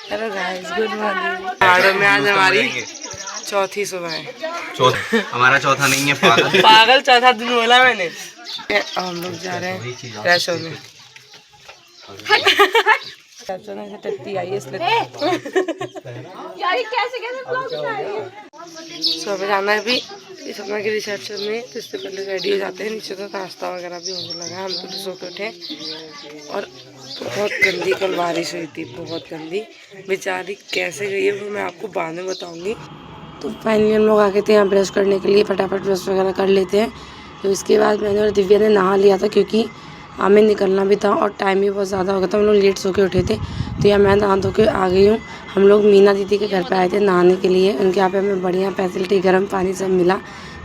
Hello guys, good morning. पहाड़ों में आज हमारी चौथी सुबह है। हमारा चौथा नहीं है, पागल। पागल, चौथा दिन बोला मैंने। हम लोग जा रहे हैं फ्रेश होने। से टट्टी आई है इसलिए। सुबह जाना है अभी सपना के रिसेप्शन में, तो इससे पहले रेडी हो जाते हैं। नीचे तो नाश्ता वगैरह भी होने लगा। हम तो सो के उठे और बहुत गंदी कल बारिश हुई थी, बहुत गंदी। बेचारी कैसे गई है वो मैं आपको बाद में बताऊंगी। तो फाइनली हम लोग आ गए थे यहाँ ब्रश करने के लिए। फटाफट ब्रश वगैरह कर लेते हैं। तो इसके बाद मैंने और दिव्या ने नहा लिया था, क्योंकि हमें निकलना भी था और टाइम भी बहुत ज़्यादा हो गया था। हम लोग लेट सो के उठे थे, तो यहाँ मैं नहा धो के आ गई हूँ। हम लोग मीना दीदी के घर पे आए थे नहाने के लिए। उनके यहाँ पे हमें बढ़िया फैसिलिटी, गर्म पानी सब मिला।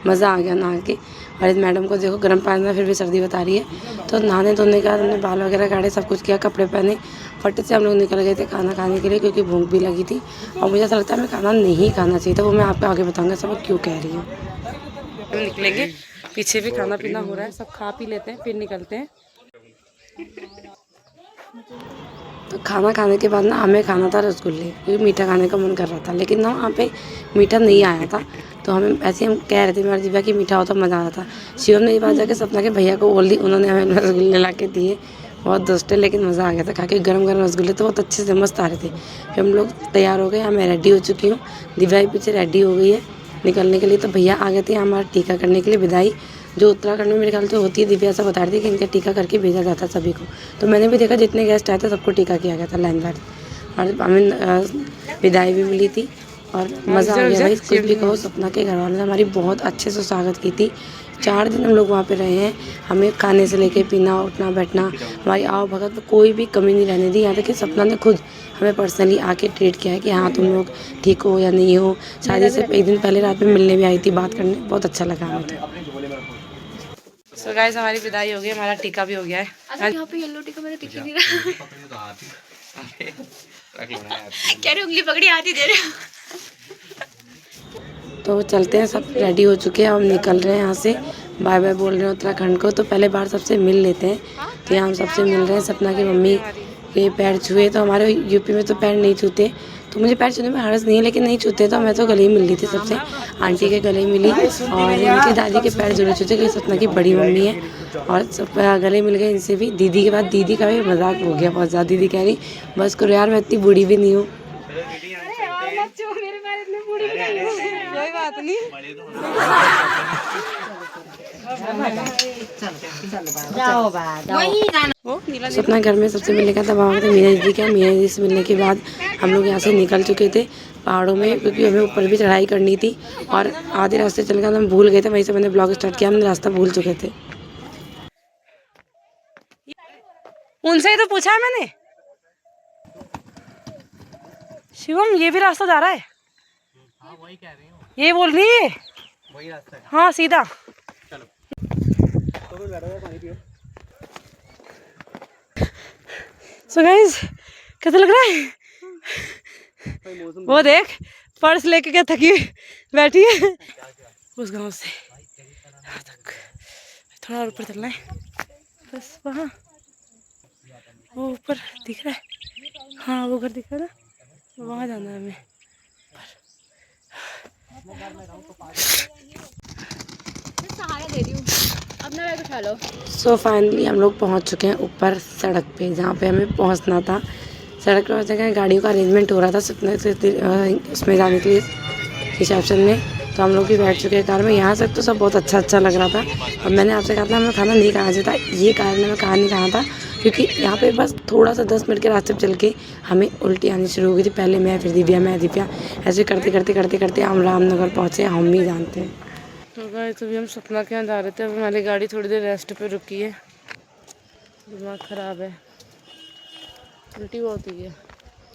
मज़ा आ गया नहा के। और इस मैडम को देखो, गर्म पानी में फिर भी सर्दी बता रही है। तो नहाने धोने के बाद हमने बाल वगैरह काटे, सब कुछ किया, कपड़े पहने, फट से हम लोग निकल गए थे खाना खाने के लिए, क्योंकि भूख भी लगी थी। और मुझे ऐसा लगता है हमें खाना नहीं खाना चाहिए था, वो मैं आपको आगे बताऊँगा सब मैं क्यों कह रही हूँ। हम निकलेंगे, पीछे भी खाना पीना हो रहा है, सब खा पी लेते हैं फिर निकलते हैं। तो खाना खाने के बाद ना हमें खाना था रसगुल्ले, क्योंकि मीठा खाने का मन कर रहा था। लेकिन ना वहाँ पे मीठा नहीं आया था, तो हमें ऐसे हम कह रहे थे मेरी दिव्या की मीठा होता मज़ा आता। शिवम ने ये बात जाके सपना के भैया को बोल दी, उन्होंने हमें रसगुल्ले ला के दिए। बहुत दोस्त है, लेकिन मज़ा आ गया था खा के। गर्म गर्म रसगुल्ले तो बहुत अच्छे से मस्त आ रहे थे। फिर हम लोग तैयार हो गए, मैं रेडी हो चुकी हूँ, दिव्या भी पीछे रेडी हो गई है निकलने के लिए। तो भैया आ गए थे हमारा टीका करने के लिए, विदाई जो उत्तराखंड में मेरे ख्याल से होती है। दिव्या ऐसा बता रही थी कि इनका टीका करके भेजा जाता है सभी को। तो मैंने भी देखा जितने गेस्ट आए थे सबको टीका किया गया था लाइन बार। और हमें विदाई भी मिली थी और मज़ा आ गया भाई। कुछ भी कहो, सपना के घर वालों ने हमारी बहुत अच्छे से स्वागत की थी। 4 दिन हम लोग वहाँ पे रहे हैं। हमें खाने से लेके पीना, उठना बैठना, हमारी आओ भगत में कोई भी कमी नहीं रहने दी। यहाँ तक कि सपना ने खुद हमें पर्सनली आके ट्रीट किया है कि हाँ तुम लोग ठीक हो या नहीं हो। शादी से एक दिन पहले रात में मिलने भी आई थी, बात करने, बहुत अच्छा लगा हमें तो। सो गाइस, हमारी विदाई हो गई, हमारा टीका भी हो गया है। यहाँ पे येलो टीका मेरा टिक नहीं रहा। क्या रे, उंगली पकड़ी हाथ ही दे रहे हो। तो चलते हैं, सब रेडी हो चुके हैं, हम निकल रहे हैं यहाँ से। बाय बाय बोल रहे हैं उत्तराखंड को। तो पहले बार सबसे मिल लेते हैं। तो यहाँ हम सबसे मिल रहे हैं। सपना की मम्मी के पैर छुए, तो हमारे यूपी में तो पैर नहीं छूते, तो मुझे पैर छूने में हर्ज नहीं है, लेकिन नहीं छूते तो मैं तो गले ही मिल रही थी सबसे। आंटी के गले मिली और इनके दादी के पैर जरूर छूते, क्योंकि सपना की बड़ी मम्मी है। और सब गले मिल गए इनसे भी। दीदी के बाद दीदी का भी मजाक हो गया बहुत ज़्यादा। दीदी कह रही बस करो यार, मैं इतनी बूढ़ी भी नहीं हूँ। कोई बात नहीं। सपना घर में सबसे मिलने का था, वहाँ थे मीना दीदी का। मीना दीदी से मिलने के बाद हम लोग यहाँ से निकल चुके थे पहाड़ों में, क्योंकि हमें ऊपर भी चढ़ाई करनी थी। और आधे रास्ते चल कर हम भूल गए थे, वहीं से मैंने ब्लॉग स्टार्ट किया, हमने रास्ता भूल चुके थे। उनसे ही तो पूछा है मैंने। शिवम, ये भी रास्ता जा रहा है? हाँ, वही कह रही हूँ, ये बोल रही है वही रास्ता है। हाँ सीधा। चलो सो गाइस, कैसा लग रहा है? वो देख, पर्स लेके क्या थकी बैठी है उस गांव से यहाँ तक। थोड़ा और ऊपर चलना है बस। वहाँ वो ऊपर दिख रहा है, हाँ वो घर दिख रहा है ना, वहाँ जाना है हमें। सहारा दे रही हूँ, अपना बैग उठा लो। सो फाइनली हम लोग पहुँच चुके हैं ऊपर सड़क पे, जहाँ पे हमें पहुँचना था। सड़क पर पहुँचने का गाड़ियों का अरेंजमेंट हो रहा था सपने से उसमें जाने के लिए, रिसेप्शन में। तो हम लोग भी बैठ चुके हैं कार में। यहाँ से तो सब बहुत अच्छा लग रहा था। और मैंने आपसे कहा था हमें खाना नहीं खाना चाहिए था, ये कारण मैं कहा नहीं कहा था, क्योंकि यहाँ पे बस थोड़ा सा 10 मिनट के रास्ते पर चल के हमें उल्टी आनी शुरू हो गई थी। पहले मैं, फिर दिव्या, मैं दिव्या, ऐसे करते करते करते करते हम रामनगर पहुँचे। हम ही जानते हैं। तो गाइस, तो भी हम सपना के यहाँ जा रहे थे। अब हमारी गाड़ी थोड़ी देर रेस्ट पे रुकी है, दिमाग ख़राब है, उल्टी बहुत हुई है,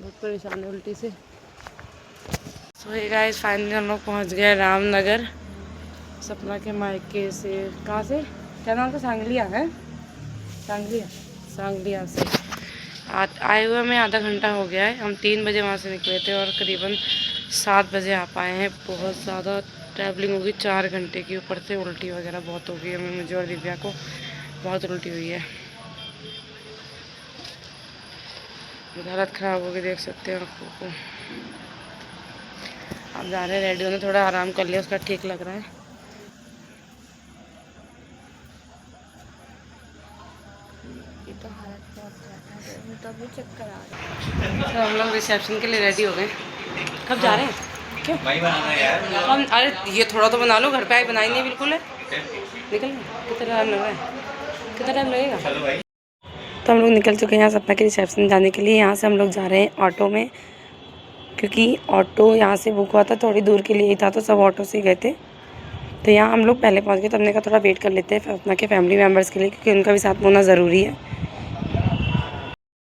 बहुत परेशान है उल्टी से। सो ये गाइस, फाइनली हम लोग पहुँच गए रामनगर। सपना के मायके से, कहाँ से, क्या नाम था, सांगलिया है, सांगलिया से आए हुए हमें आधा घंटा हो गया है। हम 3 बजे वहाँ से निकले थे और करीबन 7 बजे आ पाए हैं। बहुत ज़्यादा ट्रैवलिंग होगी, 4 घंटे की। ऊपर से उल्टी वगैरह बहुत हो गई है, मुझे और दिव्या को बहुत उल्टी हुई है। हालत ख़राब हो गई, देख सकते हो आंखों को। अब जा रहे हैं रेडी होने, थोड़ा आराम कर लिया, उसका ठीक लग रहा है। ये तो हालत बहुत ज़्यादा है, मुझे तो अभी चक्कर आ रहा है। तो हम लोग रिसेप्शन के लिए रेडी हो गए। कब जा रहे हैं? क्यों वही बनाना यार। हम, अरे ये थोड़ा तो बना लो, घर पे आए बनाई नहीं बिल्कुल है। निकल कितना टाइम लग रहा है, कितना टाइम लगेगा? चलो भाई। तो हम लोग निकल चुके हैं यहाँ सपना के रिसेप्शन जाने के लिए। यहाँ से हम लोग जा रहे हैं ऑटो में, क्योंकि ऑटो यहाँ से बुक हुआ था, थोड़ी दूर के लिए ही था, तो सब ऑटो से गए थे। तो यहाँ हम लोग पहले पहुँच गए, तो हमने कहा थोड़ा वेट कर लेते हैं अपना के फैमिली मेम्बर्स के लिए, क्योंकि उनका भी साथ में होना ज़रूरी है।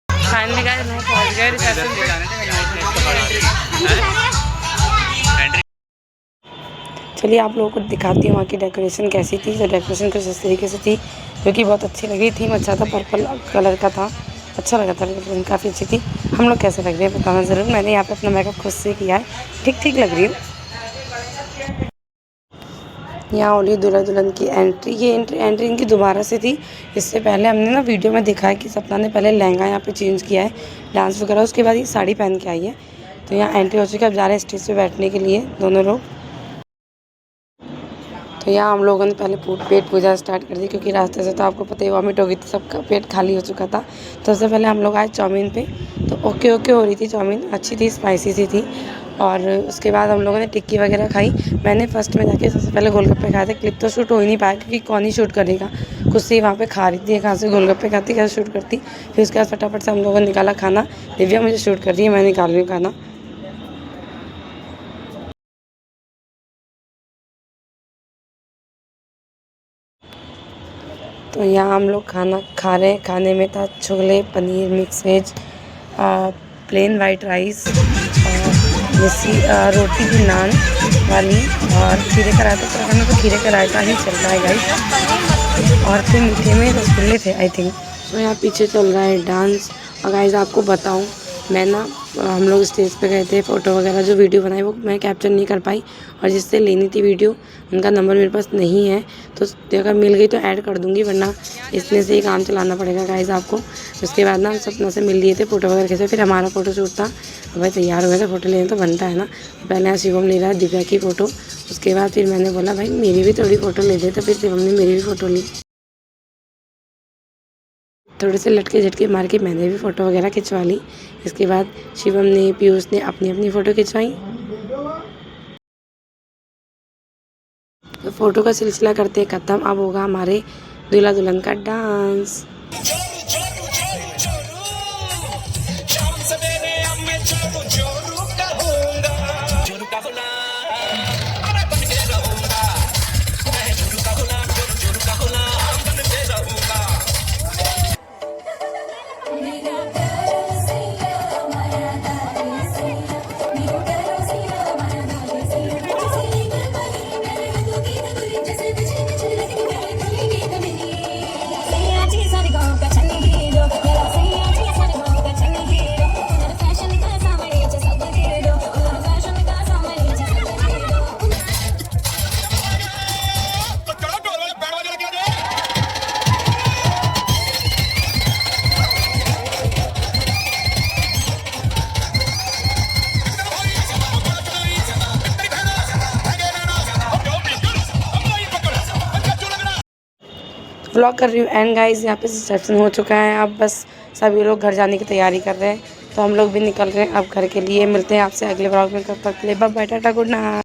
फाइनली गाइस हम पहुँच गए रिसेप्शन पे। चलिए आप लोगों को दिखाती हूँ वहाँ की डेकोरेशन कैसी थी। तो डेकोरेशन कुछ इस तरीके से थी, जो कि बहुत अच्छी लगी। थीम अच्छा था, पर्पल कलर का था, अच्छा लगा था, डेकोरेशन काफ़ी अच्छी थी। हम लोग कैसे लग रहे हैं बताना ज़रूर। मैंने यहाँ पे अपना मेकअप खुद से किया है, ठीक ठीक लग रही हूँ। यहाँ ओली दूल्हा दुल्हन की एंट्री, ये एंट्री इनकी दोबारा से थी। इससे पहले हमने ना वीडियो में दिखा है कि सपना ने पहले लहंगा यहाँ पे चेंज किया है, डांस वगैरह, उसके बाद ये साड़ी पहन के आई है। तो यहाँ एंट्री हो चुकी है, अब जा रहे हैं स्टेज पे बैठने के लिए दोनों लोग। तो यहाँ हम लोगों ने पहले पेट पूजा स्टार्ट कर दी, क्योंकि रास्ते से तो आपको पता ही वॉमिट हो गई थी, सबका पेट खाली हो चुका था। तो सबसे पहले हम लोग आए चाउमीन पे। तो ओके हो रही थी चाउमीन, अच्छी थी, स्पाइसी सी थी। और उसके बाद हम लोगों ने टिक्की वगैरह खाई। मैंने फर्स्ट में जाके सबसे पहले गोलगप्पे खाए थे। क्लिप तो शूट हो ही नहीं पाया, क्योंकि कौन ही शूट करेगा, खुद से ही वहाँ पे खा रही थी, कहाँ से गोलगप्पे खाती, कैसे शूट करती। फिर उसके बाद फटाफट से हम लोगों ने निकाला खाना। दिव्या मुझे शूट कर रही है, मैं निकाल रही हूँ खाना। तो यहाँ हम लोग खाना खा रहे हैं। खाने में था chole, paneer, mix veg, plain white rice, रोटी थी नान वाली, और खीरे का रायता। उत्तराखंड में तो खीरे का रायता ही चल रहा है गाइस। और फिर मीठे में रसगुल्ले थे आई थिंक। तो यहाँ पीछे चल रहा है डांस। और गाइस आपको बताऊँ, मैं ना हम लोग स्टेज पे गए थे, फ़ोटो वगैरह जो वीडियो बनाई वो मैं कैप्चर नहीं कर पाई, और जिससे लेनी थी वीडियो उनका नंबर मेरे पास नहीं है। तो अगर मिल गई तो ऐड कर दूँगी, वरना इसमें से ही काम चलाना पड़ेगा गाइस आपको। उसके बाद ना हम सपना से मिल लिए थे, फ़ोटो वगैरह खींचे। फिर हमारा फ़ोटो शूट था, भाई तैयार हो गए थे, फ़ोटो लेने तो बनता है ना। पहले यहाँ शिवम ले रहा है दिव्या की फ़ोटो। उसके बाद फिर मैंने बोला भाई मेरी भी थोड़ी फ़ोटो ले दे, तो फिर शिवम ने मेरी भी फ़ोटो ली। थोड़े से लटके झटके मार के मैंने भी फ़ोटो वगैरह खिंचवा ली। इसके बाद शिवम ने, पीयूष ने अपनी अपनी फ़ोटो खिंचवाई। तो फ़ोटो का सिलसिला करते ख़त्म। अब होगा हमारे दूल्हा दुल्हन का डांस। व्लॉग कर रही हूँ एंड गाइस यहाँ पे रिसेप्शन हो चुका है। अब बस सभी लोग घर जाने की तैयारी कर रहे हैं, तो हम लोग भी निकल रहे हैं अब घर के लिए। मिलते हैं आपसे अगले व्लॉग में, तब तक के लिए bye bye, tata, good night.